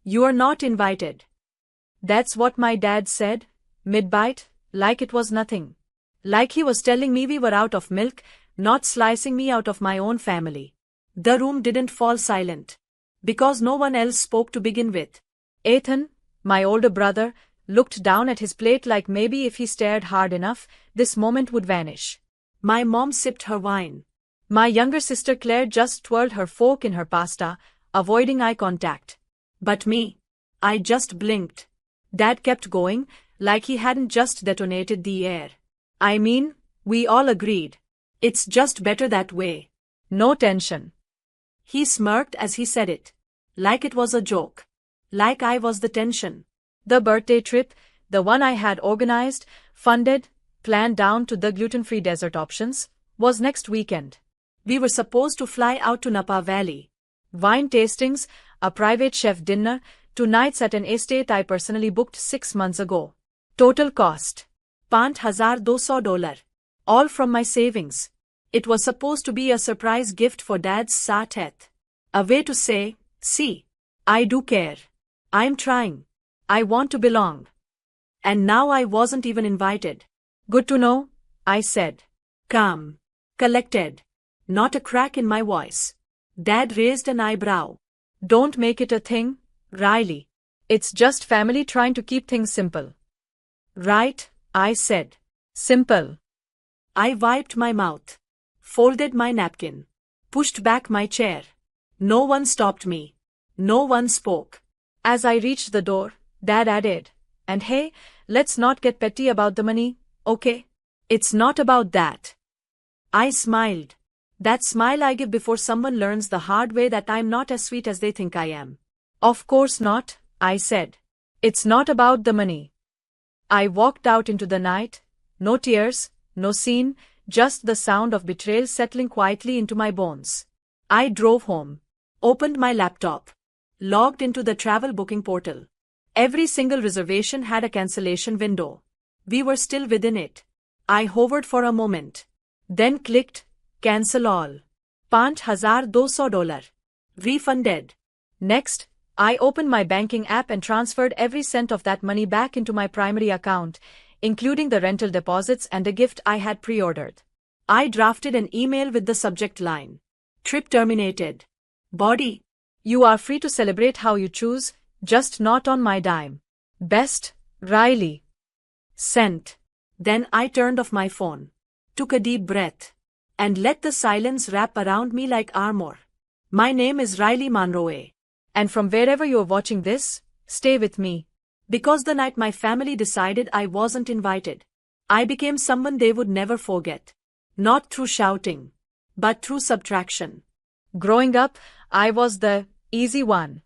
"You're not invited." That's what my dad said, mid-bite, like it was nothing. Like he was telling me we were out of milk, not slicing me out of my own family. The room didn't fall silent. Because no one else spoke to begin with. Ethan, my older brother, looked down at his plate like maybe if he stared hard enough, this moment would vanish. My mom sipped her wine. My younger sister Claire just twirled her fork in her pasta, avoiding eye contact. But me, I just blinked. Dad kept going, like he hadn't just detonated the air. I mean, we all agreed. It's just better that way. No tension. He smirked as he said it. Like it was a joke. Like I was the tension. The birthday trip, the one I had organized, funded, planned down to the gluten-free dessert options, was next weekend. We were supposed to fly out to Napa Valley. Wine tastings, a private chef dinner, 2 nights at an estate I personally booked 6 months ago. Total cost. $5,200. All from my savings. It was supposed to be a surprise gift for Dad's 60th. A way to say, see, I do care. I'm trying. I want to belong. And now I wasn't even invited. Good to know, I said. Calm. Collected. Not a crack in my voice. Dad raised an eyebrow. Don't make it a thing, Riley. It's just family trying to keep things simple. Right, I said. Simple. I wiped my mouth. Folded my napkin. Pushed back my chair. No one stopped me. No one spoke. As I reached the door, Dad added, "And hey, let's not get petty about the money, okay? It's not about that." I smiled. That smile I give before someone learns the hard way that I'm not as sweet as they think I am. Of course not, I said. It's not about the money. I walked out into the night, no tears, no scene, just the sound of betrayal settling quietly into my bones. I drove home, opened my laptop, logged into the travel booking portal. Every single reservation had a cancellation window. We were still within it. I hovered for a moment. Then clicked, cancel all. $5,200. Refunded. Next, I opened my banking app and transferred every cent of that money back into my primary account, including the rental deposits and a gift I had pre-ordered. I drafted an email with the subject line. Trip terminated. Body. You are free to celebrate how you choose, just not on my dime. Best, Riley. Sent. Then I turned off my phone. Took a deep breath. And let the silence wrap around me like armor. My name is Riley Monroe. And from wherever you're watching this, stay with me. Because the night my family decided I wasn't invited, I became someone they would never forget. Not through shouting, but through subtraction. Growing up, I was the easy one.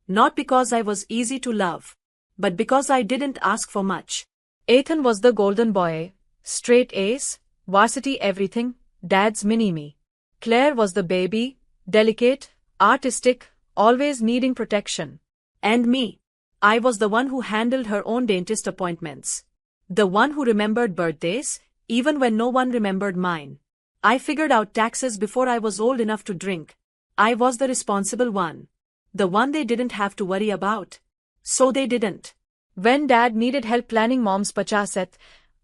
Not because I was easy to love, but because I didn't ask for much. Ethan was the golden boy, straight A's, varsity everything, Dad's mini-me. Claire was the baby, delicate, artistic, always needing protection. And me. I was the one who handled her own dentist appointments. The one who remembered birthdays, even when no one remembered mine. I figured out taxes before I was old enough to drink. I was the responsible one. The one they didn't have to worry about. So they didn't. When Dad needed help planning Mom's 50th,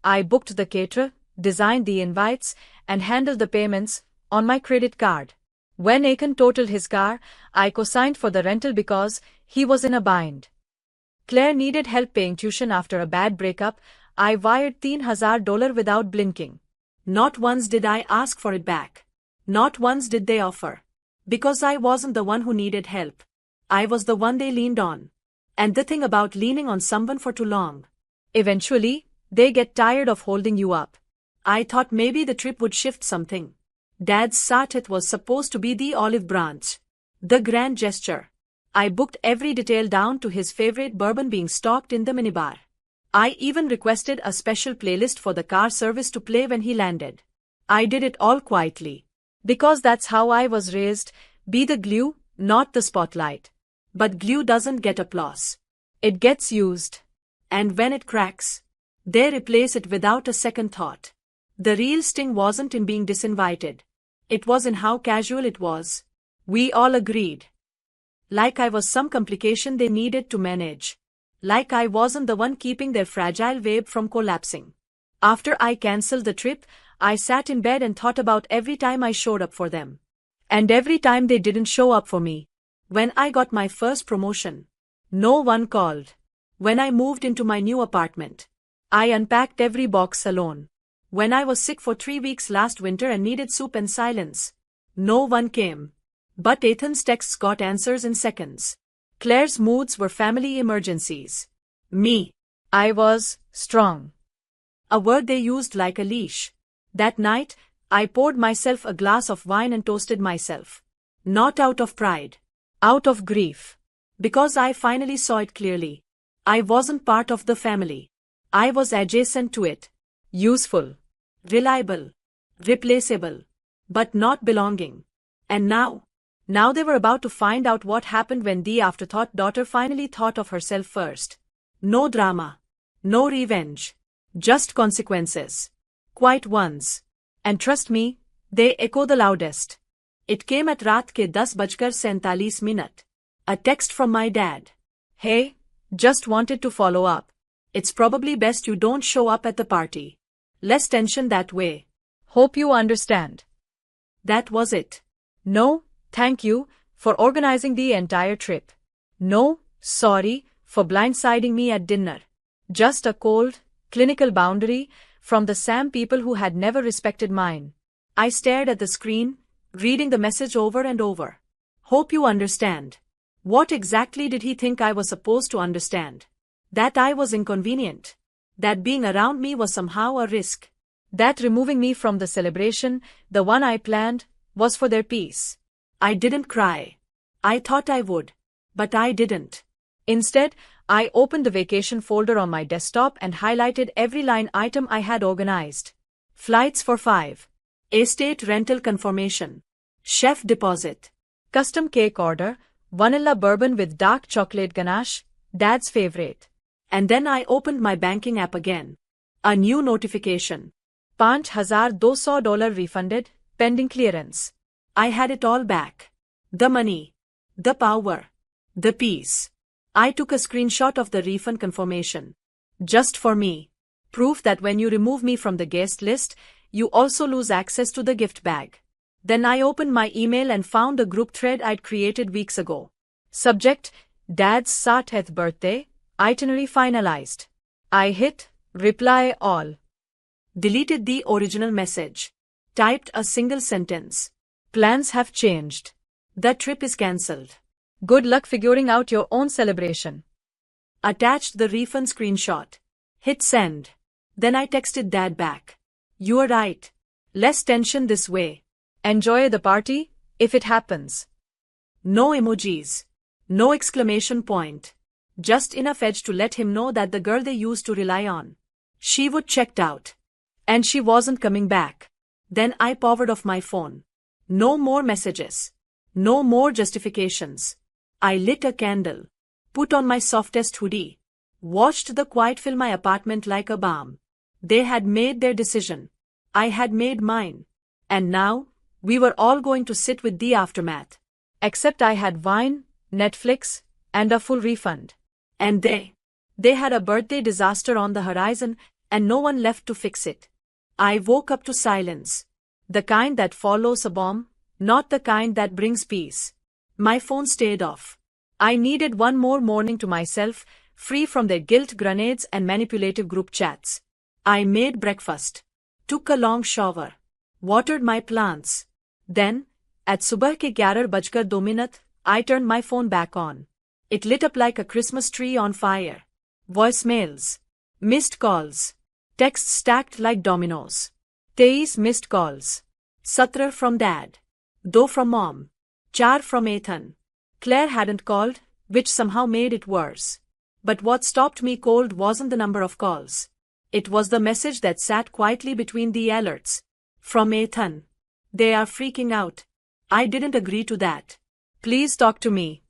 I booked the caterer, designed the invites, and handled the payments on my credit card. When Aiken totaled his car, I co-signed for the rental because he was in a bind. Claire needed help paying tuition after a bad breakup. I wired $3,000 without blinking. Not once did I ask for it back. Not once did they offer. Because I wasn't the one who needed help. I was the one they leaned on. And the thing about leaning on someone for too long. Eventually, they get tired of holding you up. I thought maybe the trip would shift something. Dad's 60th was supposed to be the olive branch. The grand gesture. I booked every detail down to his favorite bourbon being stocked in the minibar. I even requested a special playlist for the car service to play when he landed. I did it all quietly. Because that's how I was raised, be the glue, not the spotlight. But glue doesn't get applause. It gets used. And when it cracks, they replace it without a second thought. The real sting wasn't in being disinvited. It was in how casual it was. We all agreed. Like I was some complication they needed to manage. Like I wasn't the one keeping their fragile web from collapsing. After I cancelled the trip, I sat in bed and thought about every time I showed up for them. And every time they didn't show up for me. When I got my first promotion, no one called. When I moved into my new apartment, I unpacked every box alone. When I was sick for 3 weeks last winter and needed soup and silence, no one came. But Ethan's texts got answers in seconds. Claire's moods were family emergencies. Me. I was strong. A word they used like a leash. That night, I poured myself a glass of wine and toasted myself. Not out of pride. Out of grief. Because I finally saw it clearly. I wasn't part of the family. I was adjacent to it. Useful. Reliable. Replaceable. But not belonging. And now they were about to find out what happened when the afterthought daughter finally thought of herself first. No drama. No revenge. Just consequences. Quite ones. And trust me, they echo the loudest. It came at रात के 10:47. A text from my dad. Hey, just wanted to follow up. It's probably best you don't show up at the party. Less tension that way. Hope you understand. That was it. No, thank you, for organizing the entire trip. No, sorry, for blindsiding me at dinner. Just a cold, clinical boundary from the same people who had never respected mine. I stared at the screen, reading the message over and over. Hope you understand. What exactly did he think I was supposed to understand? That I was inconvenient. That being around me was somehow a risk. That removing me from the celebration, the one I planned, was for their peace. I didn't cry. I thought I would. But I didn't. Instead, I opened the vacation folder on my desktop and highlighted every line item I had organized. Flights for 5. Estate rental confirmation. Chef deposit. Custom cake order. Vanilla bourbon with dark chocolate ganache. Dad's favorite. And then I opened my banking app again. A new notification. $5,200 refunded, pending clearance. I had it all back. The money. The power. The peace. I took a screenshot of the refund confirmation. Just for me. Proof that when you remove me from the guest list, you also lose access to the gift bag. Then I opened my email and found a group thread I'd created weeks ago. Subject, Dad's 60th birthday, itinerary finalized. I hit, reply all. Deleted the original message. Typed a single sentence. Plans have changed. The trip is cancelled. Good luck figuring out your own celebration. Attached the refund screenshot. Hit send. Then I texted Dad back. You're right. Less tension this way. Enjoy the party, if it happens. No emojis. No exclamation point. Just enough edge to let him know that the girl they used to rely on. She would checked out. And she wasn't coming back. Then I powered off my phone. No more messages. No more justifications. I lit a candle. Put on my softest hoodie. Watched the quiet fill my apartment like a balm. They had made their decision. I had made mine. And now, we were all going to sit with the aftermath. Except I had wine, Netflix, and a full refund. And they had a birthday disaster on the horizon, and no one left to fix it. I woke up to silence. The kind that follows a bomb, not the kind that brings peace. My phone stayed off. I needed one more morning to myself, free from their guilt grenades and manipulative group chats. I made breakfast. Took a long shower. Watered my plants. Then, at subah ke 11:02, I turned my phone back on. It lit up like a Christmas tree on fire. Voicemails. Missed calls. Texts stacked like dominoes. 23 missed calls. 17 from Dad. 2 from Mom. 4 from Ethan. Claire hadn't called, which somehow made it worse. But what stopped me cold wasn't the number of calls. It was the message that sat quietly between the alerts. From Ethan. They are freaking out. I didn't agree to that. Please talk to me.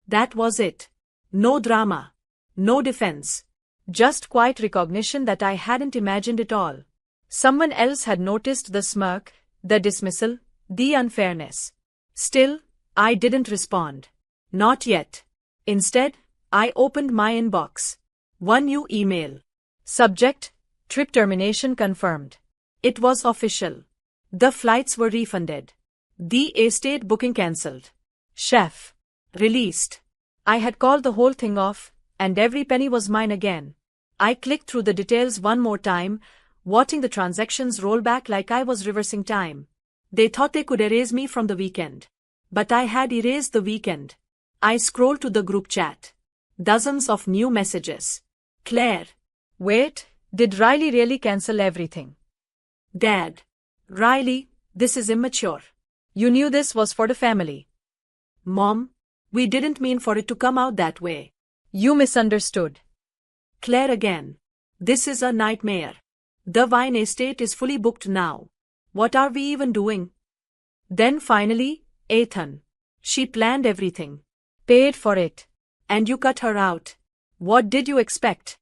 That was it. No drama. No defense. Just quiet recognition that I hadn't imagined it all. Someone else had noticed the smirk, the dismissal, the unfairness. Still, I didn't respond. Not yet. Instead, I opened my inbox. One new email. Subject: Trip termination confirmed. It was official. The flights were refunded. The estate booking cancelled. Chef. Released. I had called the whole thing off, and every penny was mine again. I clicked through the details one more time, watching the transactions roll back like I was reversing time. They thought they could erase me from the weekend. But I had erased the weekend. I scrolled to the group chat. Dozens of new messages. Claire. Wait, did Riley really cancel everything? Dad. Riley, this is immature. You knew this was for the family. Mom, we didn't mean for it to come out that way. You misunderstood. Claire again. This is a nightmare. The wine estate is fully booked now. What are we even doing? Then finally, Ethan. She planned everything. Paid for it. And you cut her out. What did you expect?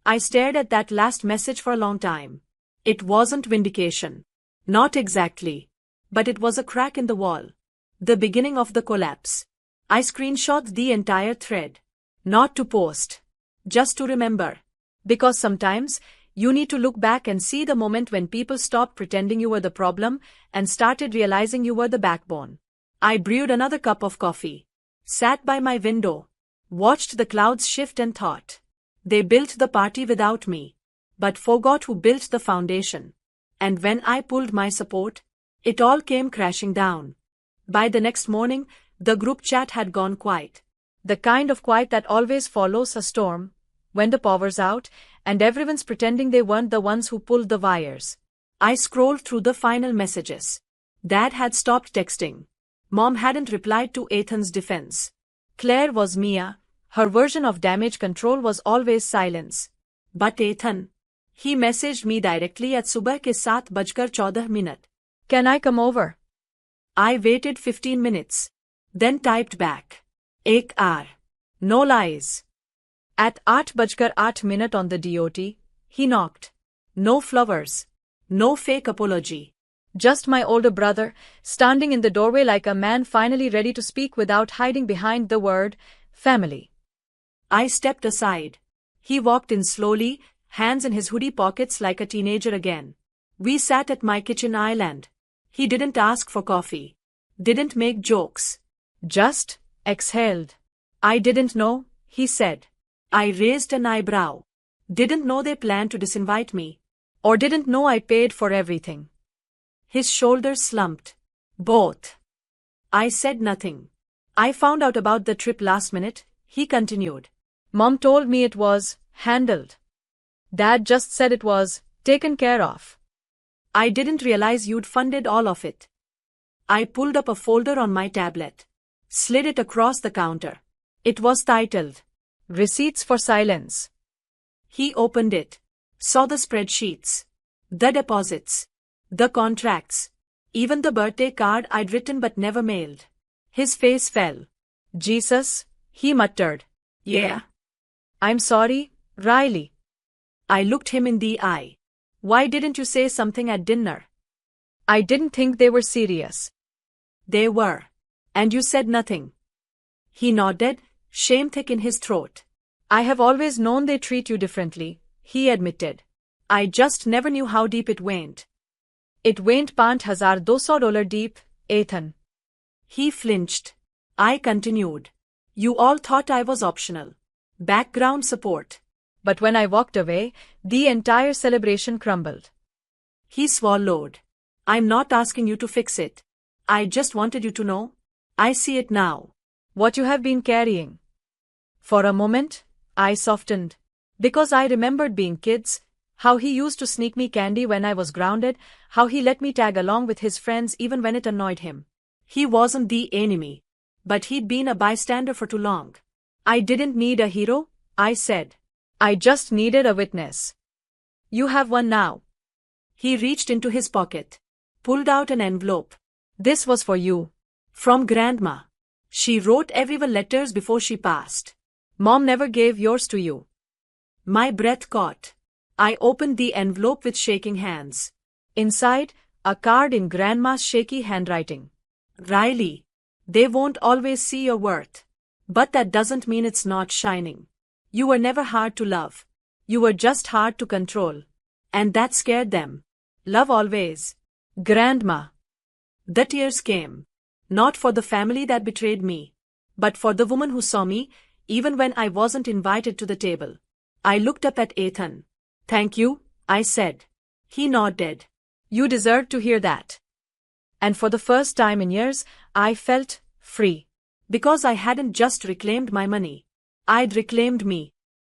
I stared at that last message for a long time. It wasn't vindication. Not exactly. But it was a crack in the wall. The beginning of the collapse. I screenshot the entire thread. Not to post. Just to remember. Because sometimes, you need to look back and see the moment when people stopped pretending you were the problem and started realizing you were the backbone. I brewed another cup of coffee. Sat by my window. Watched the clouds shift and thought. They built the party without me. But forgot who built the foundation. And when I pulled my support, it all came crashing down. By the next morning, the group chat had gone quiet. The kind of quiet that always follows a storm, when the power's out, and everyone's pretending they weren't the ones who pulled the wires. I scrolled through the final messages. Dad had stopped texting. Mom hadn't replied to Ethan's defense. Claire was Mia. Her version of damage control was always silence. But Ethan. He messaged me directly at subah ke 7:14. Can I come over? I waited 15 minutes. Then typed back. 1 hour. No lies. At 8:08 on the DOT, he knocked. No flowers. No fake apology. Just my older brother, standing in the doorway like a man finally ready to speak without hiding behind the word, family. I stepped aside. He walked in slowly, hands in his hoodie pockets like a teenager again. We sat at my kitchen island. He didn't ask for coffee. Didn't make jokes. Just exhaled. I didn't know, he said. I raised an eyebrow. Didn't know they planned to disinvite me. Or didn't know I paid for everything. His shoulders slumped. Both. I said nothing. I found out about the trip last minute, he continued. Mom told me it was handled. Dad just said it was taken care of. I didn't realize you'd funded all of it. I pulled up a folder on my tablet. Slid it across the counter. It was titled, Receipts for Silence. He opened it. Saw the spreadsheets. The deposits. The contracts. Even the birthday card I'd written but never mailed. His face fell. Jesus, he muttered. Yeah. I'm sorry, Riley. I looked him in the eye. Why didn't you say something at dinner? I didn't think they were serious. They were. And you said nothing. He nodded, shame thick in his throat. I have always known they treat you differently, he admitted. I just never knew how deep it went. It went $5,200 deep, Ethan. He flinched. I continued. You all thought I was optional. Background support. But when I walked away, the entire celebration crumbled. He swallowed. I'm not asking you to fix it. I just wanted you to know. I see it now. What you have been carrying. For a moment, I softened. Because I remembered being kids, how he used to sneak me candy when I was grounded, how he let me tag along with his friends even when it annoyed him. He wasn't the enemy. But he'd been a bystander for too long. I didn't need a hero, I said. I just needed a witness. You have one now. He reached into his pocket. Pulled out an envelope. This was for you. From Grandma. She wrote everyone letters before she passed. Mom never gave yours to you. My breath caught. I opened the envelope with shaking hands. Inside, a card in Grandma's shaky handwriting. Riley. They won't always see your worth. But that doesn't mean it's not shining. You were never hard to love. You were just hard to control. And that scared them. Love always. Grandma. The tears came. Not for the family that betrayed me, but for the woman who saw me, even when I wasn't invited to the table. I looked up at Ethan. Thank you, I said. He nodded. You deserved to hear that. And for the first time in years, I felt free. Because I hadn't just reclaimed my money. I'd reclaimed me.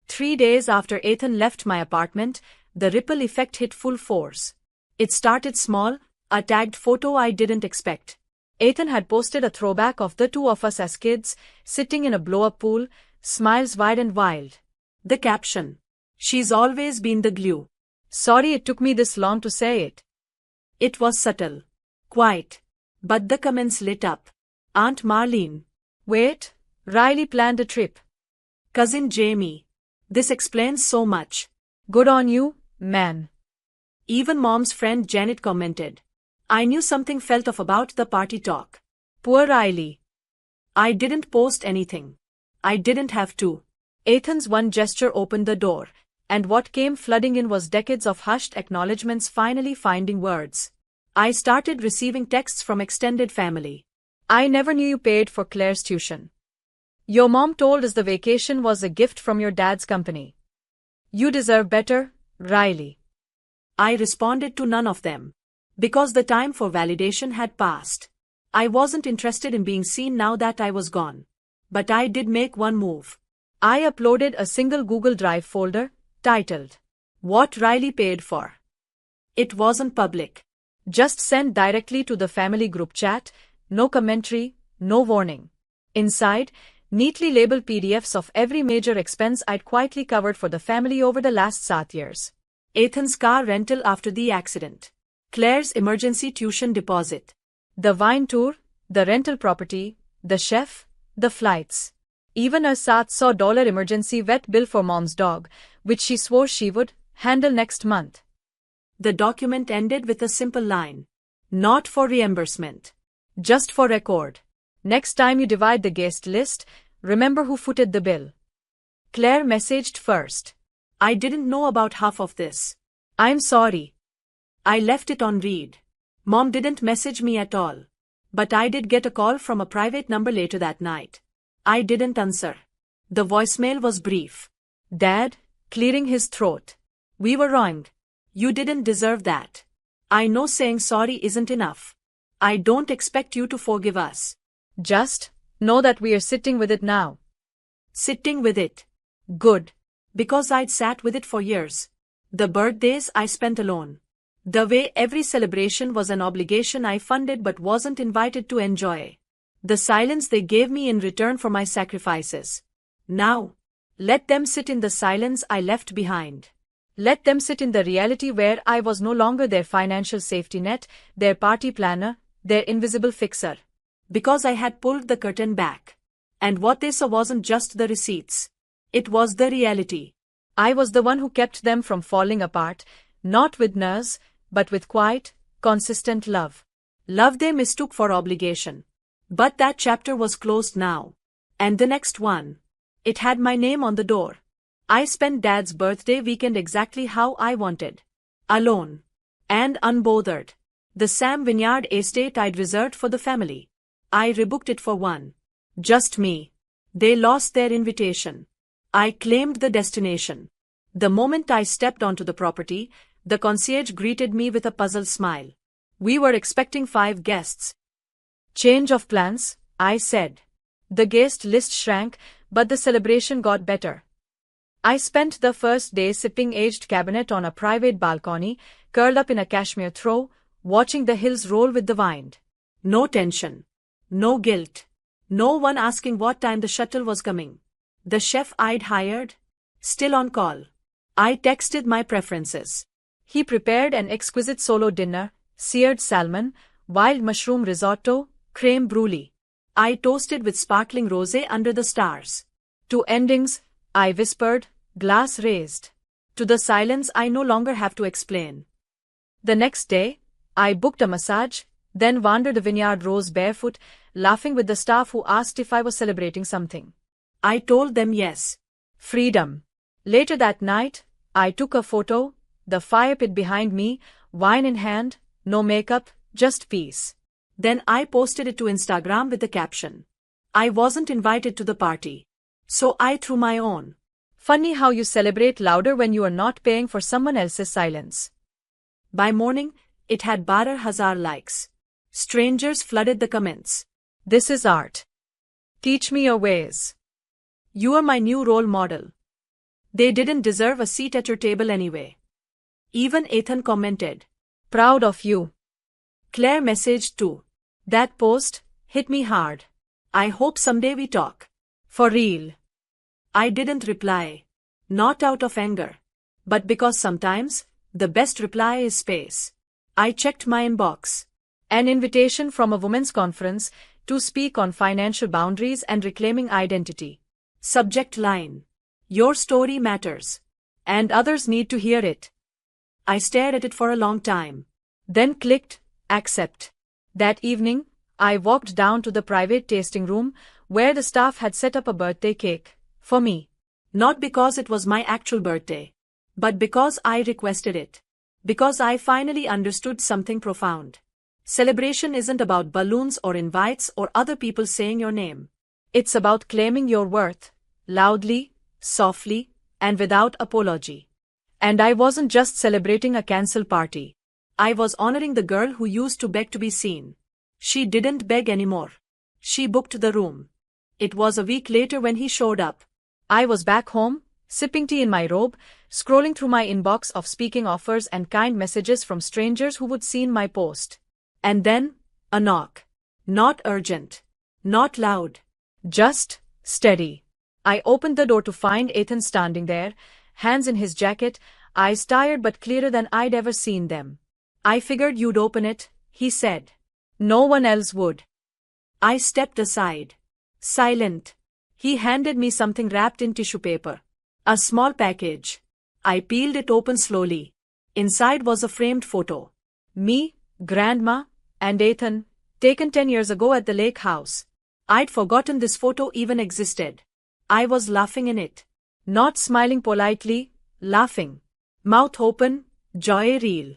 3 days after Ethan left my apartment, the ripple effect hit full force. It started small, a tagged photo I didn't expect. Ethan had posted a throwback of the two of us as kids, sitting in a blow-up pool, smiles wide and wild. The caption. She's always been the glue. Sorry it took me this long to say it. It was subtle. Quiet. But the comments lit up. Aunt Marlene. Wait, Riley planned a trip. Cousin Jamie. This explains so much. Good on you, man. Even Mom's friend Janet commented. I knew something felt off about the party talk. Poor Riley. I didn't post anything. I didn't have to. Ethan's one gesture opened the door, and what came flooding in was decades of hushed acknowledgments finally finding words. I started receiving texts from extended family. I never knew you paid for Claire's tuition. Your mom told us the vacation was a gift from your dad's company. You deserve better, Riley. I responded to none of them. Because the time for validation had passed. I wasn't interested in being seen now that I was gone. But I did make one move. I uploaded a single Google Drive folder, titled, What Riley Paid For. It wasn't public. Just sent directly to the family group chat, no commentary, no warning. Inside, neatly labeled PDFs of every major expense I'd quietly covered for the family over the last 7 years. Ethan's car rental after the accident. Claire's emergency tuition deposit. The wine tour, the rental property, the chef, the flights. Even a $700 emergency vet bill for mom's dog, which she swore she would handle next month. The document ended with a simple line. Not for reimbursement. Just for record. Next time you divide the guest list, remember who footed the bill. Claire messaged first. I didn't know about half of this. I'm sorry. I left it on read. Mom didn't message me at all. But I did get a call from a private number later that night. I didn't answer. The voicemail was brief. Dad, clearing his throat. We were wronged. You didn't deserve that. I know saying sorry isn't enough. I don't expect you to forgive us. Just know that we are sitting with it now. Sitting with it. Good. Because I'd sat with it for years. The birthdays I spent alone. The way every celebration was an obligation I funded but wasn't invited to enjoy. The silence they gave me in return for my sacrifices. Now, let them sit in the silence I left behind. Let them sit in the reality where I was no longer their financial safety net, their party planner, their invisible fixer. Because I had pulled the curtain back. And what they saw wasn't just the receipts. It was the reality. I was the one who kept them from falling apart, not with nerves, but with quiet, consistent love. Love they mistook for obligation. But that chapter was closed now. And the next one. It had my name on the door. I spent Dad's birthday weekend exactly how I wanted. Alone. And unbothered. The Sam Vineyard estate I'd reserved for the family. I rebooked it for one. Just me. They lost their invitation. I claimed the destination. The moment I stepped onto the property, the concierge greeted me with a puzzled smile. We were expecting 5 guests. Change of plans, I said. The guest list shrank, but the celebration got better. I spent the first day sipping aged Cabernet on a private balcony, curled up in a cashmere throw, watching the hills roll with the wind. No tension. No guilt. No one asking what time the shuttle was coming. The chef I'd hired? Still on call. I texted my preferences. He prepared an exquisite solo dinner, seared salmon, wild mushroom risotto, creme brulee. I toasted with sparkling rosé under the stars. To endings, I whispered, glass raised. To the silence I no longer have to explain. The next day, I booked a massage, then wandered the vineyard rows barefoot, laughing with the staff who asked if I was celebrating something. I told them yes. Freedom. Later that night, I took a photo, the fire pit behind me, wine in hand, no makeup, just peace. Then I posted it to Instagram with the caption, "I wasn't invited to the party, so I threw my own." Funny how you celebrate louder when you are not paying for someone else's silence. By morning, it had 12,000 likes. Strangers flooded the comments. This is art. Teach me your ways. You are my new role model. They didn't deserve a seat at your table anyway. Even Ethan commented, Proud of you. Claire messaged too. That post hit me hard. I hope someday we talk. For real. I didn't reply. Not out of anger. But because sometimes, the best reply is space. I checked my inbox. An invitation from a women's conference to speak on financial boundaries and reclaiming identity. Subject line. Your story matters. And others need to hear it. I stared at it for a long time. Then clicked, accept. That evening, I walked down to the private tasting room where the staff had set up a birthday cake. For me. Not because it was my actual birthday. But because I requested it. Because I finally understood something profound. Celebration isn't about balloons or invites or other people saying your name. It's about claiming your worth, loudly, softly, and without apology. And I wasn't just celebrating a cancelled party. I was honoring the girl who used to beg to be seen. She didn't beg anymore. She booked the room. It was a week later when he showed up. I was back home, sipping tea in my robe, scrolling through my inbox of speaking offers and kind messages from strangers who would seen my post. And then, a knock. Not urgent. Not loud. Just steady. I opened the door to find Ethan standing there, hands in his jacket, eyes tired but clearer than I'd ever seen them. I figured you'd open it, he said. No one else would. I stepped aside. Silent. He handed me something wrapped in tissue paper. A small package. I peeled it open slowly. Inside was a framed photo. Me, Grandma, and Ethan, taken 10 years ago at the lake house. I'd forgotten this photo even existed. I was laughing in it. Not smiling politely, laughing. Mouth open, joy real.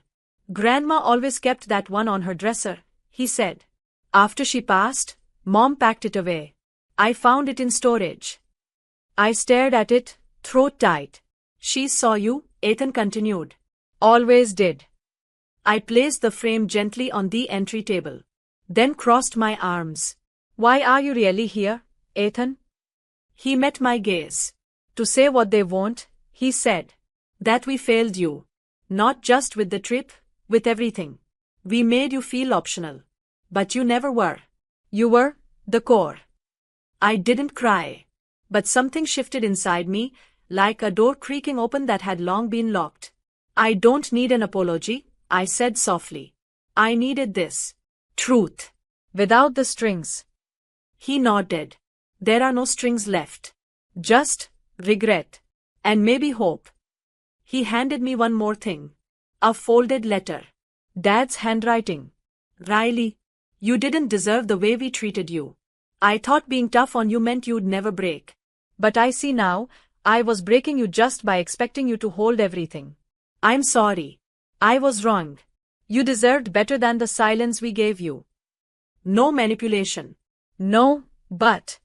Grandma always kept that one on her dresser, he said. After she passed, Mom packed it away. I found it in storage. I stared at it, throat tight. She saw you, Ethan continued. Always did. I placed the frame gently on the entry table. Then crossed my arms. Why are you really here, Ethan? He met my gaze. To say what they won't, he said. That we failed you. Not just with the trip, with everything. We made you feel optional. But you never were. You were, the core. I didn't cry. But something shifted inside me, like a door creaking open that had long been locked. I don't need an apology, I said softly. I needed this. Truth. Without the strings. He nodded. There are no strings left. Just regret. And maybe hope. He handed me one more thing. A folded letter. Dad's handwriting. Riley, you didn't deserve the way we treated you. I thought being tough on you meant you'd never break. But I see now, I was breaking you just by expecting you to hold everything. I'm sorry. I was wrong. You deserved better than the silence we gave you. No manipulation. No, but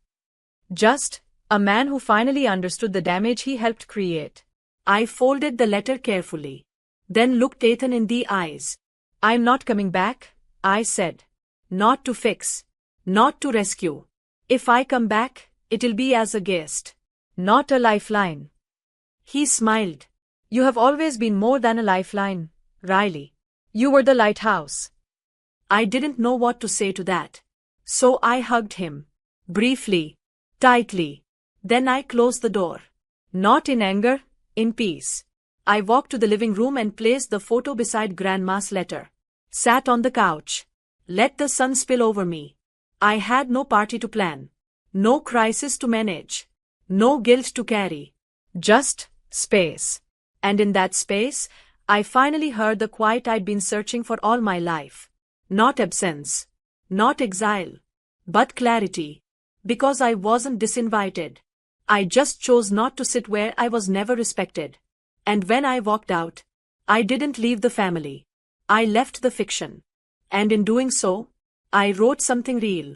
just a man who finally understood the damage he helped create. I folded the letter carefully. Then looked Ethan in the eyes. I'm not coming back, I said. Not to fix. Not to rescue. If I come back, it'll be as a guest. Not a lifeline. He smiled. You have always been more than a lifeline, Riley. You were the lighthouse. I didn't know what to say to that. So I hugged him. Briefly. Tightly. Then I closed the door. Not in anger, in peace. I walked to the living room and placed the photo beside Grandma's letter. Sat on the couch. Let the sun spill over me. I had no party to plan. No crisis to manage. No guilt to carry. Just space. And in that space, I finally heard the quiet I'd been searching for all my life. Not absence. Not exile. But clarity. Because I wasn't disinvited. I just chose not to sit where I was never respected. And when I walked out, I didn't leave the family. I left the fiction. And in doing so, I wrote something real.